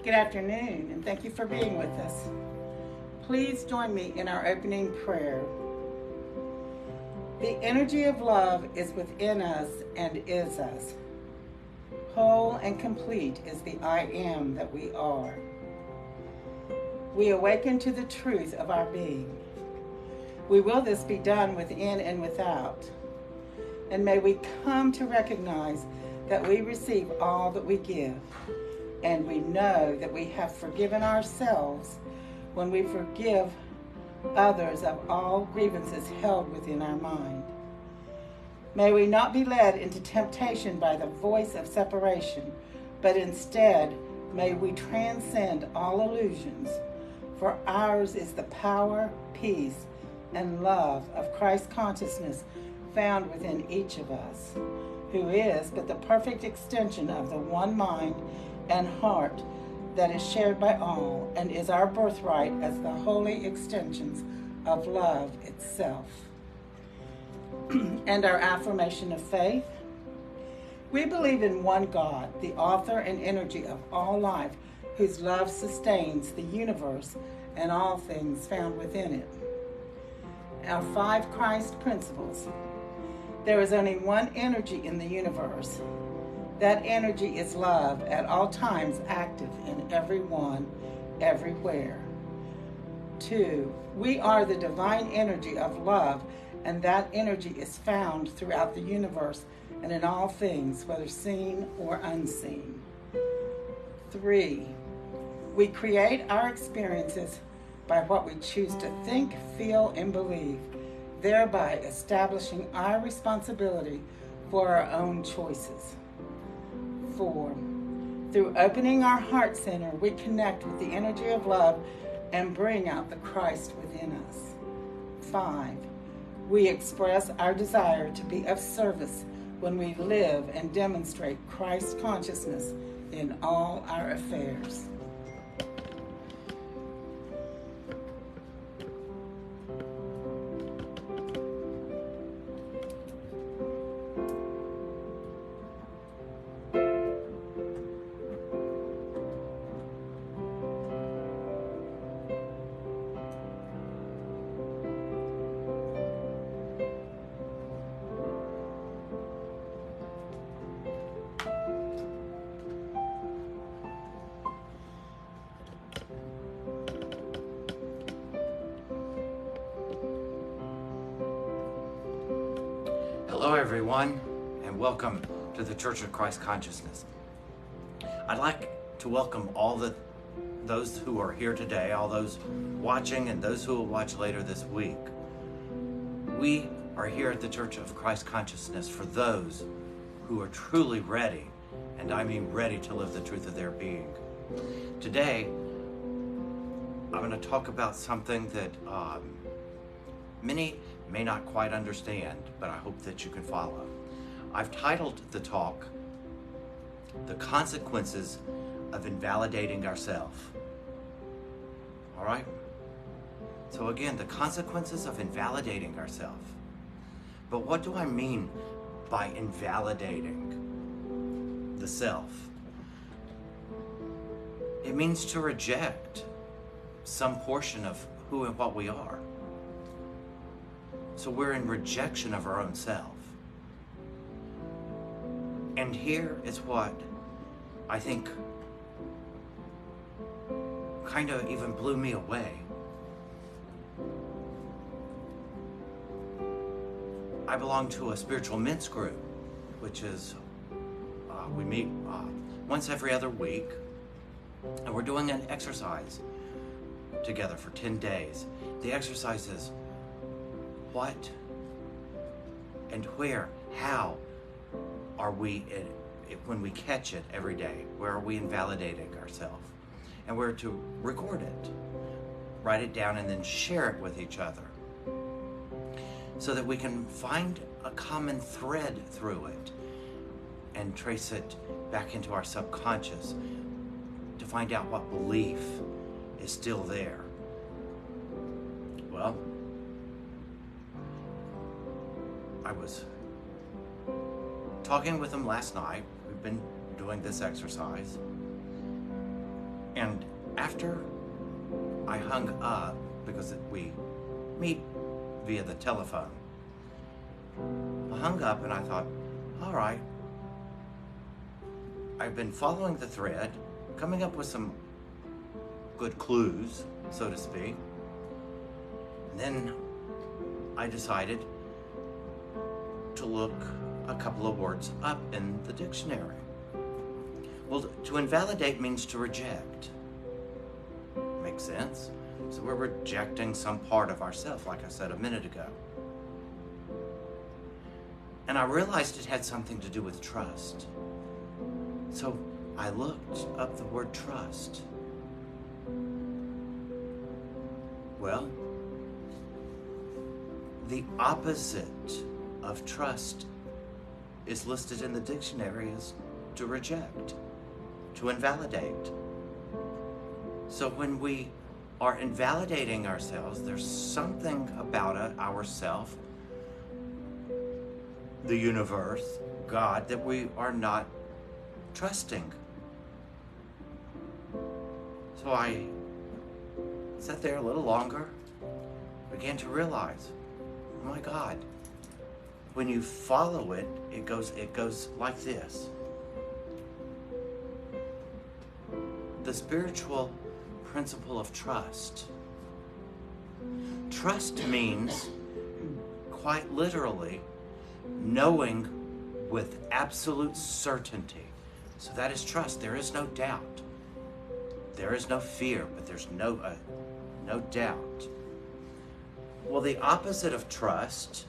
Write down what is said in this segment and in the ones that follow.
Good afternoon, and thank you for being with us. Please join me in our opening prayer. The energy of love is within us and is us. Whole and complete is the I am that we are. We awaken to the truth of our being. We will this be done within and without. And may we come to recognize that we receive all that we give. And we know that we have forgiven ourselves when we forgive others of all grievances held within our mind. May we not be led into temptation by the voice of separation, but instead may we transcend all illusions, for ours is the power, peace, and love of Christ consciousness found within each of us, who is but the perfect extension of the one mind and heart that is shared by all and is our birthright as the holy extensions of love itself. And our affirmation of faith. We believe in one God, the author and energy of all life, whose love sustains the universe and all things found within it. Our 5 Christ principles. There is only one energy in the universe. That energy is love, at all times active in everyone, everywhere. 2, we are the divine energy of love, and that energy is found throughout the universe and in all things, whether seen or unseen. 3, we create our experiences by what we choose to think, feel, and believe, thereby establishing our responsibility for our own choices. 4, through opening our heart center, we connect with the energy of love and bring out the Christ within us. 5, we express our desire to be of service when we live and demonstrate Christ consciousness in all our affairs. Hello everyone, and welcome to the Church of Christ Consciousness. I'd like to welcome all those who are here today, all those watching and those who will watch later this week. We are here at the Church of Christ Consciousness for those who are truly ready, and I mean ready to live the truth of their being. Today, I'm going to talk about something that many may not quite understand, but I hope that you can follow. I've titled the talk, The Consequences of Invalidating Ourselves. All right? So again, the consequences of invalidating ourselves. But what do I mean by invalidating the self? It means to reject some portion of who and what we are. So we're in rejection of our own self. And here is what I think kind of even blew me away. I belong to a spiritual men's group, which is, we meet once every other week, and we're doing an exercise together for 10 days. The exercise is what and where, how are we, when we catch it every day, where are we invalidating ourselves? And we're to record it, write it down, and then share it with each other so that we can find a common thread through it and trace it back into our subconscious to find out what belief is still there. Well, I was talking with them last night. We've been doing this exercise. And after I hung up, because we meet via the telephone, I hung up and I thought, all right, I've been following the thread, coming up with some good clues, so to speak. And then I decided to look a couple of words up in the dictionary. Well, to invalidate means to reject. Makes sense? So we're rejecting some part of ourselves, like I said a minute ago. And I realized it had something to do with trust. So I looked up the word trust. Well, the opposite of trust is listed in the dictionary as to reject, to invalidate. So when we are invalidating ourselves, there's something about ourself, the universe, God, that we are not trusting. So I sat there a little longer, began to realize, oh my God, when you follow it, it goes like this. The spiritual principle of trust. Trust means, quite literally, knowing with absolute certainty. So that is trust. There is no doubt. There is no fear, but there's no doubt. Well, the opposite of trust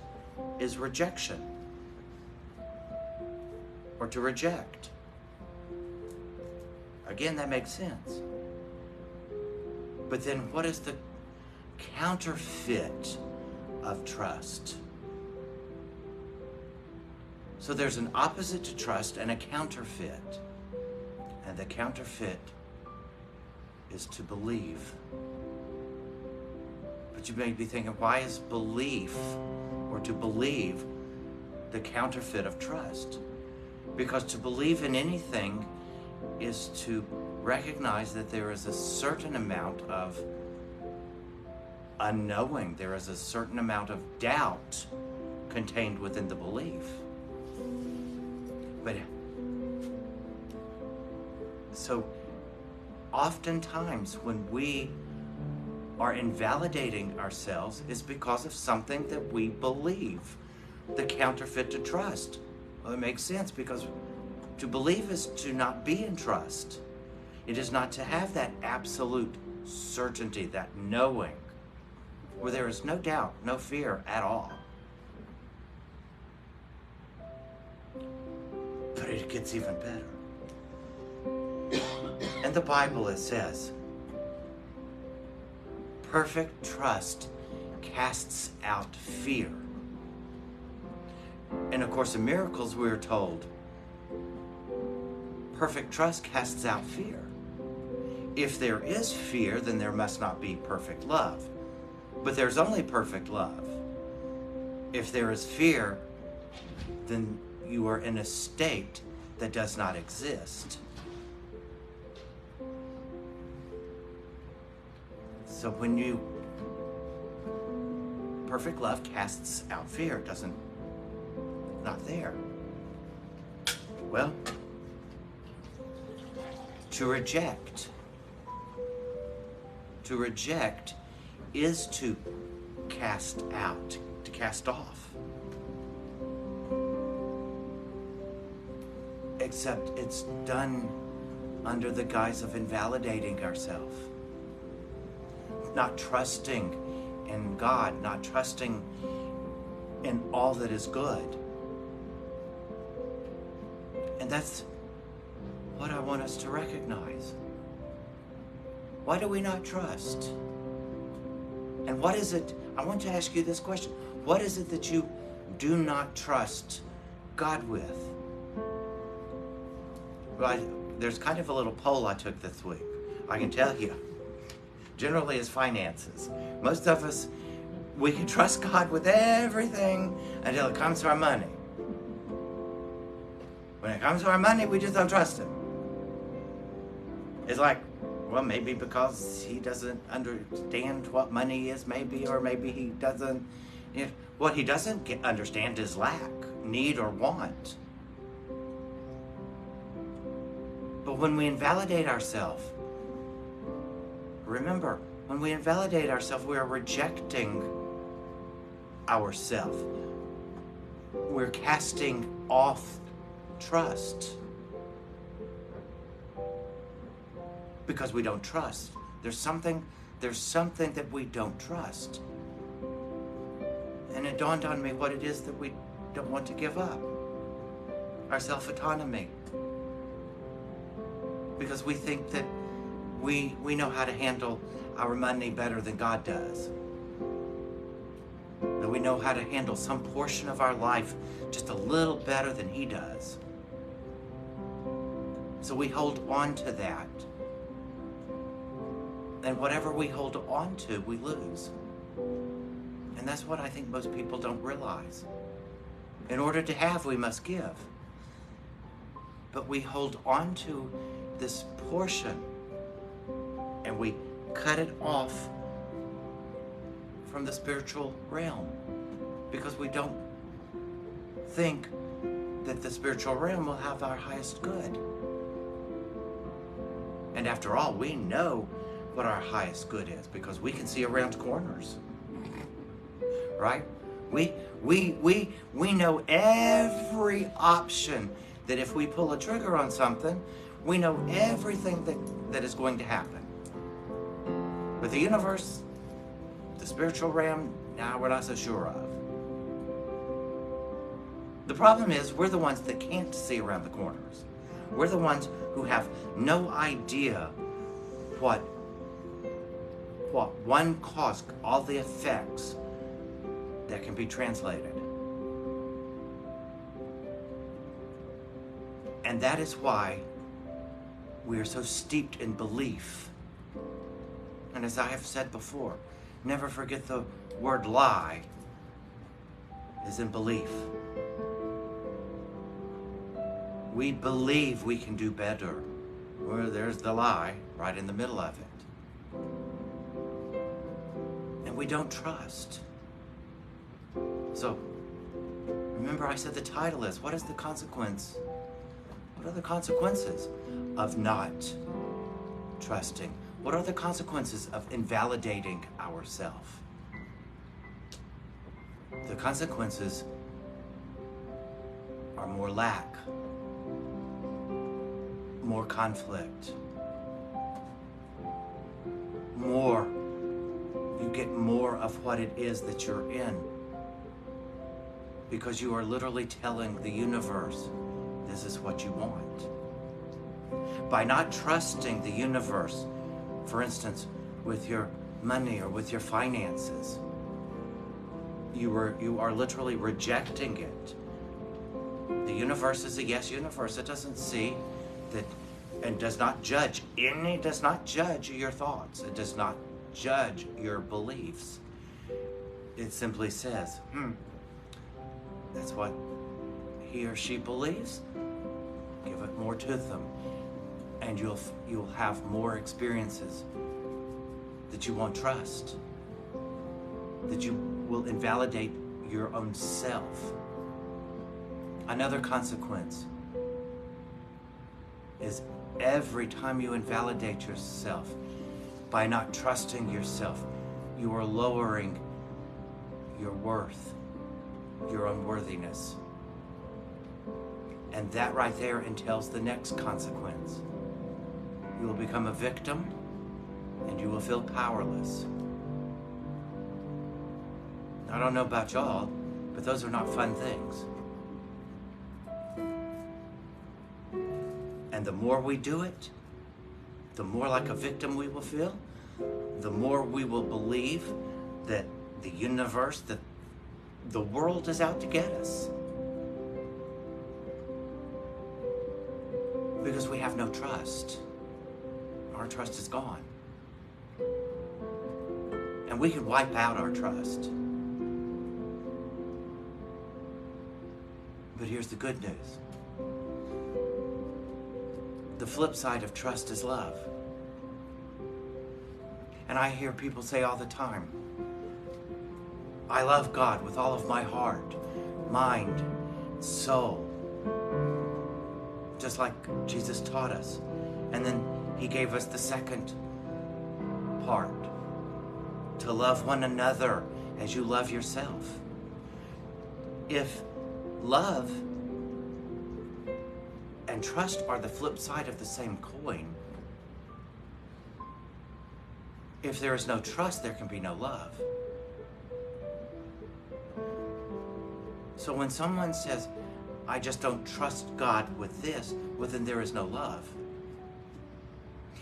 is rejection, or to reject. Again, that makes sense. But then what is the counterfeit of trust? So there's an opposite to trust and a counterfeit. And the counterfeit is to believe. But you may be thinking, why is belief, or to believe, the counterfeit of trust? Because to believe in anything is to recognize that there is a certain amount of unknowing, there is a certain amount of doubt contained within the belief. But so oftentimes when we are invalidating ourselves is because of something that we believe, the counterfeit to trust. Well, it makes sense, because to believe is to not be in trust. It is not to have that absolute certainty, that knowing, where there is no doubt, no fear at all. But it gets even better. In the Bible it says, perfect trust casts out fear. And of course in miracles we are told, perfect trust casts out fear. If there is fear, then there must not be perfect love. But there's only perfect love. If there is fear, then you are in a state that does not exist. So when perfect love casts out fear, not there. Well, to reject is to cast out, to cast off. Except it's done under the guise of invalidating ourselves. Not trusting in God, not trusting in all that is good. And that's what I want us to recognize. Why do we not trust? And what is it, I want to ask you this question, what is it that you do not trust God with? Well, there's kind of a little poll I took this week. I can tell you, generally it's finances. Most of us, we can trust God with everything until it comes to our money. When it comes to our money, we just don't trust Him. It's like, Well, maybe because he doesn't understand what money is, maybe, or maybe he doesn't. What he doesn't understand is lack, need, or want. But when we invalidate ourselves, remember, when we invalidate ourselves, we are rejecting ourselves. We're casting off trust. Because we don't trust. There's something that we don't trust. And it dawned on me what it is that we don't want to give up. Our self-autonomy. Because we think that we know how to handle our money better than God does. That we know how to handle some portion of our life just a little better than He does. So we hold on to that. And whatever we hold on to, we lose. And that's what I think most people don't realize. In order to have, we must give. But we hold on to this portion and we cut it off from the spiritual realm because we don't think that the spiritual realm will have our highest good. And after all, we know what our highest good is because we can see around corners, right? We know every option that if we pull a trigger on something, we know everything that is going to happen. But the universe, the spiritual realm, now we're not so sure of. The problem is we're the ones that can't see around the corners. We're the ones who have no idea what one cause, all the effects that can be translated. And that is why we are so steeped in belief. And as I have said before, never forget the word lie is in belief. We believe we can do better. Well, there's the lie right in the middle of it. And we don't trust. So, remember I said the title is, what is the consequence? What are the consequences of not trusting? What are the consequences of invalidating ourselves? The consequences are more lack, more conflict, you get more of what it is that you're in. Because you are literally telling the universe, this is what you want. By not trusting the universe, for instance, with your money or with your finances, you are literally rejecting it. The universe is a yes universe. It doesn't see that and does not judge. It does not judge your thoughts. It does not judge your beliefs. It simply says, that's what he or she believes. Give it more to them. And you'll have more experiences that you won't trust. That you will invalidate your own self. Another consequence is every time you invalidate yourself by not trusting yourself, you are lowering your worth, your unworthiness. And that right there entails the next consequence. You will become a victim and you will feel powerless. I don't know about y'all, but those are not fun things. And the more we do it, the more like a victim we will feel, the more we will believe that the universe, that the world is out to get us. Because we have no trust. Our trust is gone. And we can wipe out our trust. But here's the good news. The flip side of trust is love. And I hear people say all the time, I love God with all of my heart, mind, soul. Just like Jesus taught us. And then he gave us the second part, to love one another as you love yourself. If love and trust are the flip side of the same coin, if there is no trust, there can be no love. So when someone says, I just don't trust God with this, well, then there is no love.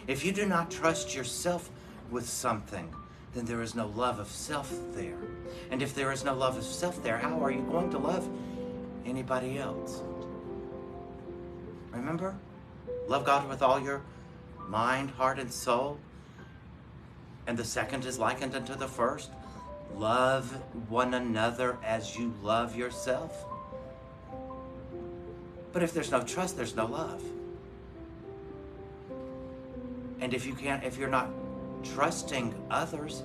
If you do not trust yourself with something, then there is no love of self there. And if there is no love of self there, how are you going to love anybody else? Remember? Love God with all your mind, heart, and soul. And the second is likened unto the first. Love one another as you love yourself. But if there's no trust, there's no love. And if you're not trusting others,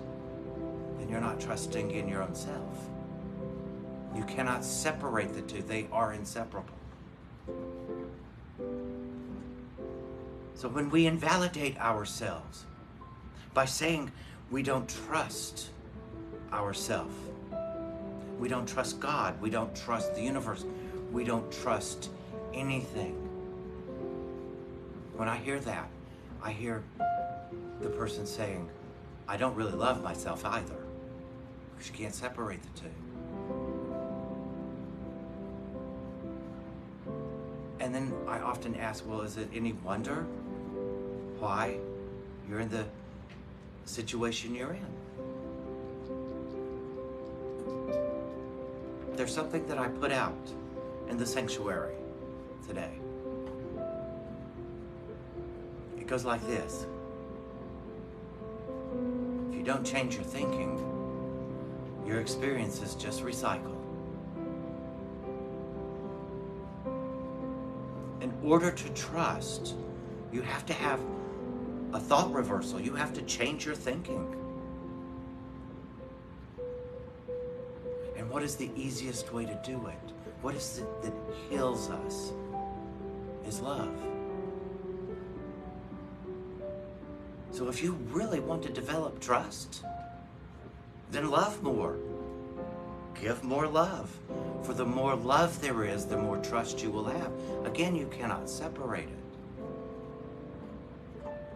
then you're not trusting in your own self. You cannot separate the two. They are inseparable. So when we invalidate ourselves by saying we don't trust ourselves, we don't trust God, we don't trust the universe, we don't trust anything. When I hear that, I hear the person saying, I don't really love myself either, because you can't separate the two. And then I often ask, well, is it any wonder why you're in the situation you're in? There's something that I put out in the sanctuary today. It goes like this. If you don't change your thinking, your experiences just recycle. In order to trust, you have to have a thought reversal. You have to change your thinking. And what is the easiest way to do it? What is it that heals us? Is love. So if you really want to develop trust, then love more. Give more love. For the more love there is, the more trust you will have. Again, you cannot separate it.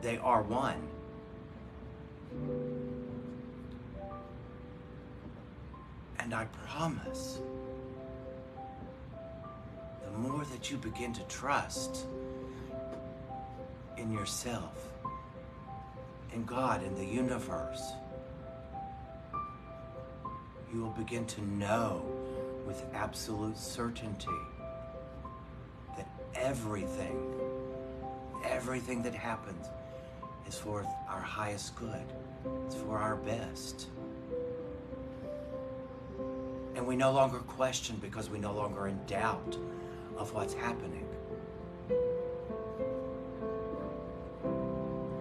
They are one. And I promise, the more that you begin to trust in yourself, in God, in the universe, you will begin to know with absolute certainty that everything that happens is for our highest good. It's for our best. And we no longer question because we no longer in doubt of what's happening.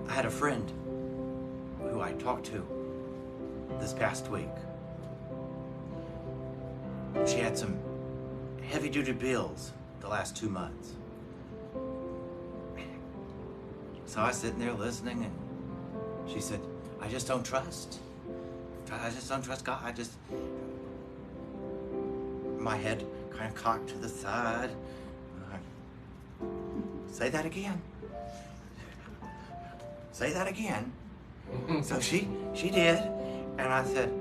I had a friend who I talked to this past week. She had some heavy-duty bills the last 2 months. So I was sitting there listening, and she said, I just don't trust. I just don't trust God. My head kind of cocked to the side. Say that again. Say that again. So she did, and I said,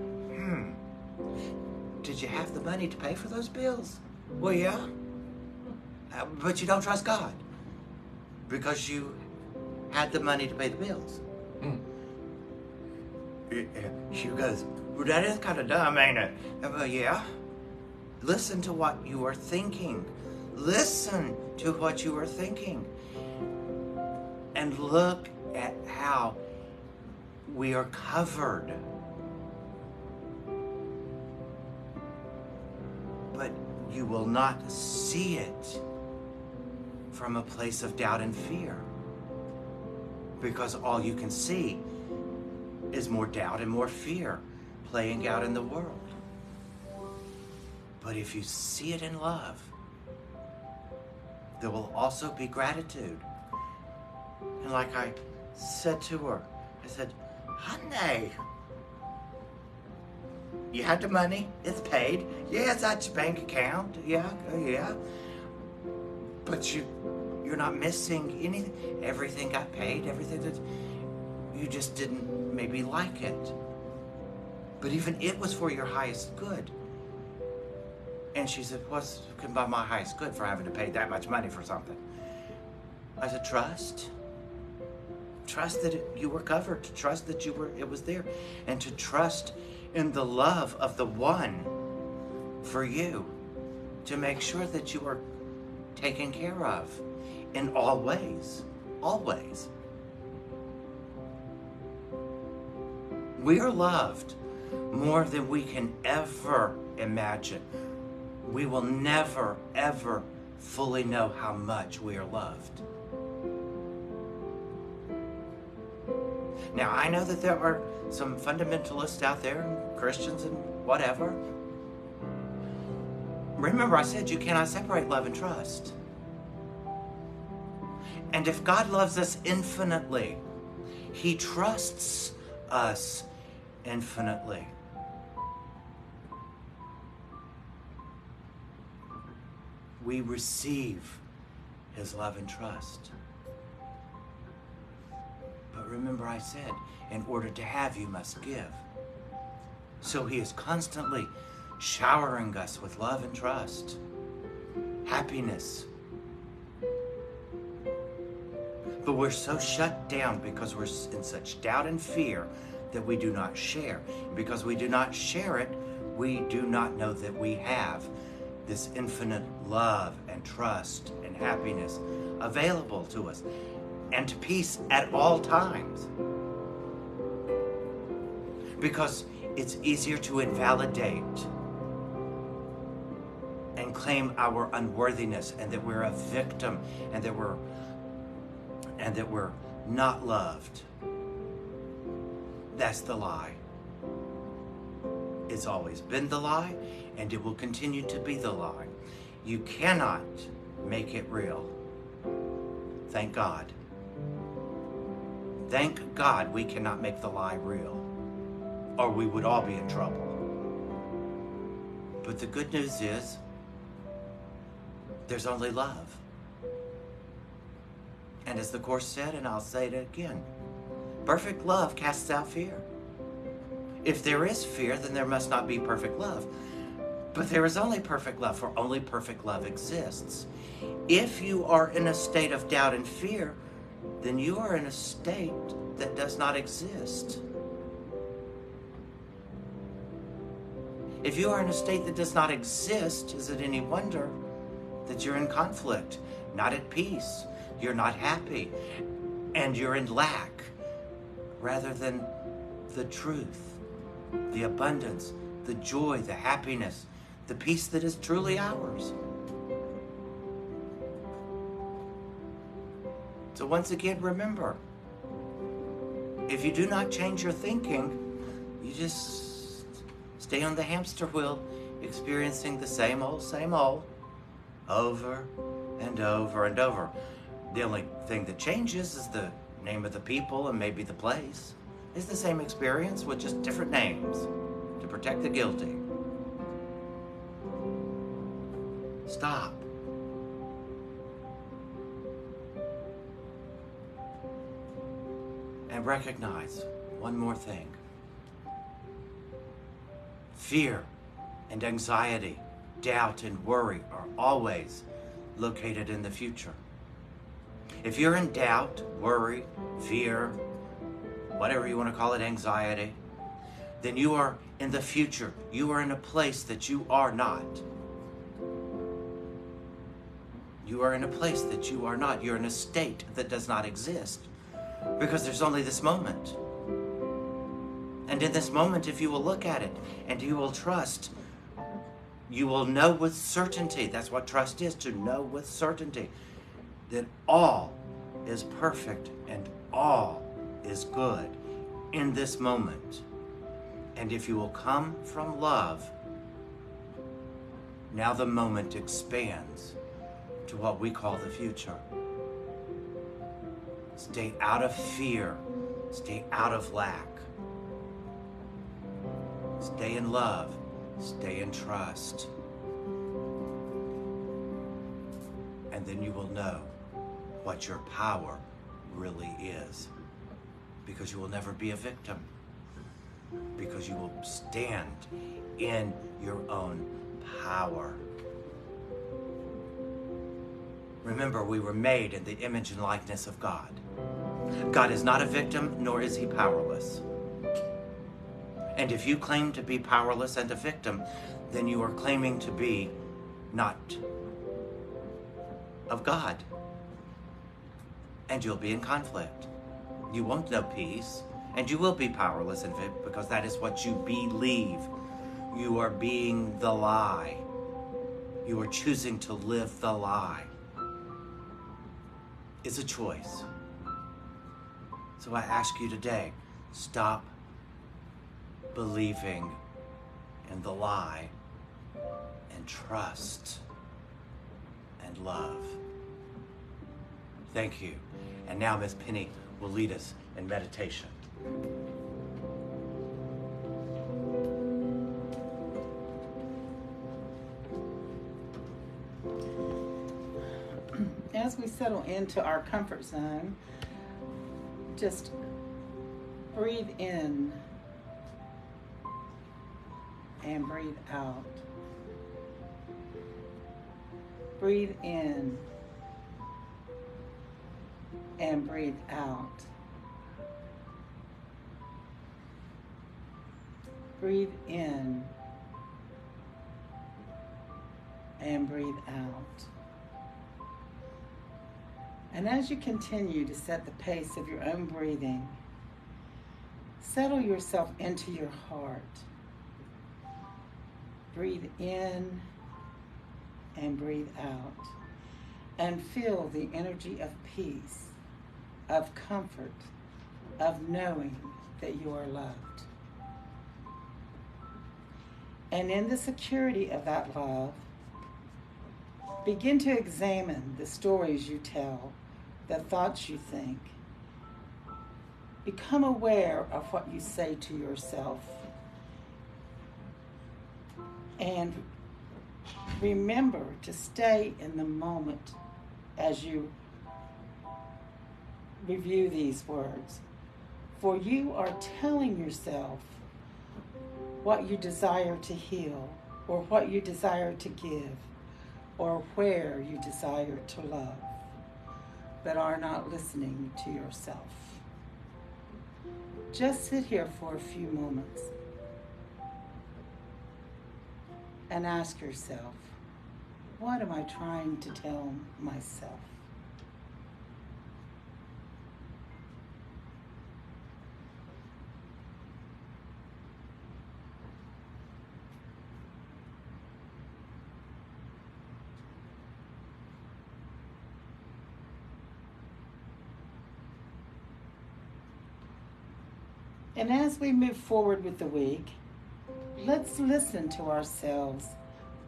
did you have the money to pay for those bills? Well, yeah. But you don't trust God because you had the money to pay the bills. She goes, well, that is kind of dumb, ain't it? Well, yeah. Listen to what you are thinking. Listen to what you are thinking. And look at how we are covered. But you will not see it from a place of doubt and fear. Because all you can see is more doubt and more fear playing out in the world. But if you see it in love, there will also be gratitude. And like I said to her, I said, honey, you had the money, it's paid. Yeah, it's at your bank account. Yeah. But you're not missing anything. Everything got paid, everything that you just didn't maybe like it. But even it was for your highest good. And she said, what's by my highest good for having to pay that much money for something? I said, trust. Trust that you were covered. To trust that it was there. And to trust in the love of the one for you. To make sure that you were taken care of in all ways. Always. We are loved more than we can ever imagine. We will never, ever fully know how much we are loved. Now, I know that there are some fundamentalists out there, and Christians and whatever. Remember, I said you cannot separate love and trust. And if God loves us infinitely, He trusts us infinitely. We receive His love and trust. But remember, I said, in order to have, you must give. So He is constantly showering us with love and trust, happiness. But we're so shut down because we're in such doubt and fear that we do not share. And because we do not share it, we do not know that we have this infinite love and trust and happiness available to us, and to peace at all times. Because it's easier to invalidate and claim our unworthiness, and that we're a victim, and that we're not loved. That's the lie. It's always been the lie, and it will continue to be the lie. You cannot make it real. Thank God. Thank God we cannot make the lie real, or we would all be in trouble. But the good news is, there's only love. And as the Course said, and I'll say it again, perfect love casts out fear. If there is fear, then there must not be perfect love. But there is only perfect love, for only perfect love exists. If you are in a state of doubt and fear, then you are in a state that does not exist. If you are in a state that does not exist, is it any wonder that you're in conflict, not at peace, you're not happy, and you're in lack, rather than the truth, the abundance, the joy, the happiness, the peace that is truly ours. So once again, remember, if you do not change your thinking, you just stay on the hamster wheel, experiencing the same old, over and over and over. The only thing that changes is the name of the people and maybe the place. It's the same experience with just different names to protect the guilty. Stop. And recognize one more thing. Fear and anxiety, doubt and worry are always located in the future. If you're in doubt, worry, fear, whatever you want to call it, anxiety, then you are in the future. You are in a place that you are not. You are in a place that you are not. You're in a state that does not exist, because there's only this moment. And in this moment, if you will look at it and you will trust, you will know with certainty, that's what trust is, to know with certainty, that all is perfect and all is good in this moment. And if you will come from love, now the moment expands to what we call the future. Stay out of fear. Stay out of lack. Stay in love. Stay in trust. And then you will know what your power really is. Because you will never be a victim. Because you will stand in your own power. Remember, we were made in the image and likeness of God. God is not a victim, nor is he powerless. And if you claim to be powerless and a victim, then you are claiming to be not of God. And you'll be in conflict. You won't know peace, and you will be powerless and victim because that is what you believe. You are being the lie. You are choosing to live the lie. It's a choice. So I ask you today, stop believing in the lie and trust and love. Thank you. And now Miss Penny will lead us in meditation. As we settle into our comfort zone, just breathe in and breathe out. Breathe in and breathe out. Breathe in and breathe out. And as you continue to set the pace of your own breathing, settle yourself into your heart. Breathe in and breathe out. And feel the energy of peace, of comfort, of knowing that you are loved. And in the security of that love, begin to examine the stories you tell, the thoughts you think. Become aware of what you say to yourself. And remember to stay in the moment as you review these words. For you are telling yourself what you desire to heal, or what you desire to give, or where you desire to love, but are not listening to yourself. Just sit here for a few moments and ask yourself, what am I trying to tell myself? And as we move forward with the week, let's listen to ourselves.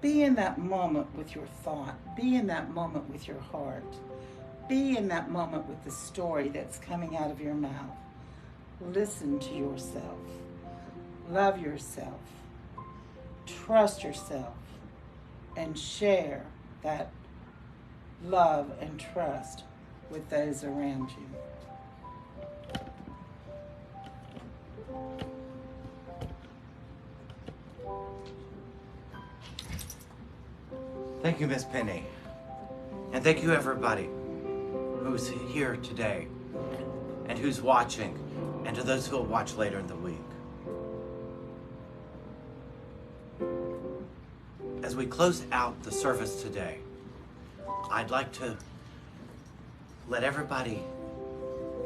Be in that moment with your thought. Be in that moment with your heart. Be in that moment with the story that's coming out of your mouth. Listen to yourself. Love yourself. Trust yourself. And share that love and trust with those around you. Thank you, Miss Penny. And thank you, everybody who's here today and who's watching, and to those who will watch later in the week. As we close out the service today, I'd like to let everybody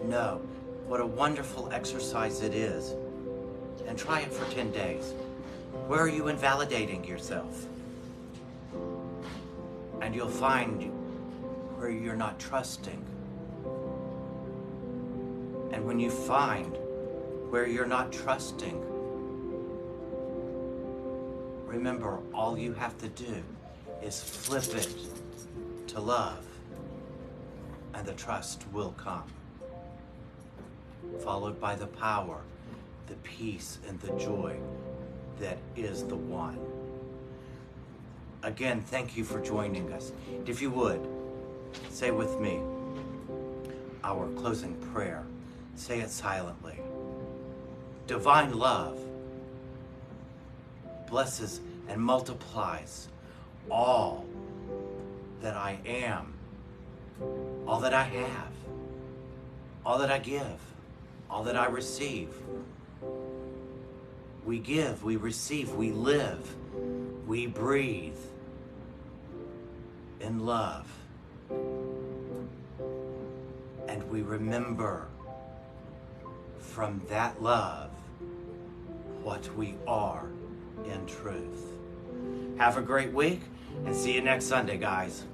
know what a wonderful exercise it is, and try it for 10 days. Where are you invalidating yourself? And you'll find where you're not trusting. And when you find where you're not trusting, remember, all you have to do is flip it to love, and the trust will come, followed by the power, the peace, and the joy that is the one. Again, thank you for joining us. If you would, say with me our closing prayer. Say it silently. Divine love blesses and multiplies all that I am, all that I have, all that I give, all that I receive. We give, we receive, we live, we breathe in love. And we remember from that love what we are in truth. Have a great week and see you next Sunday, guys.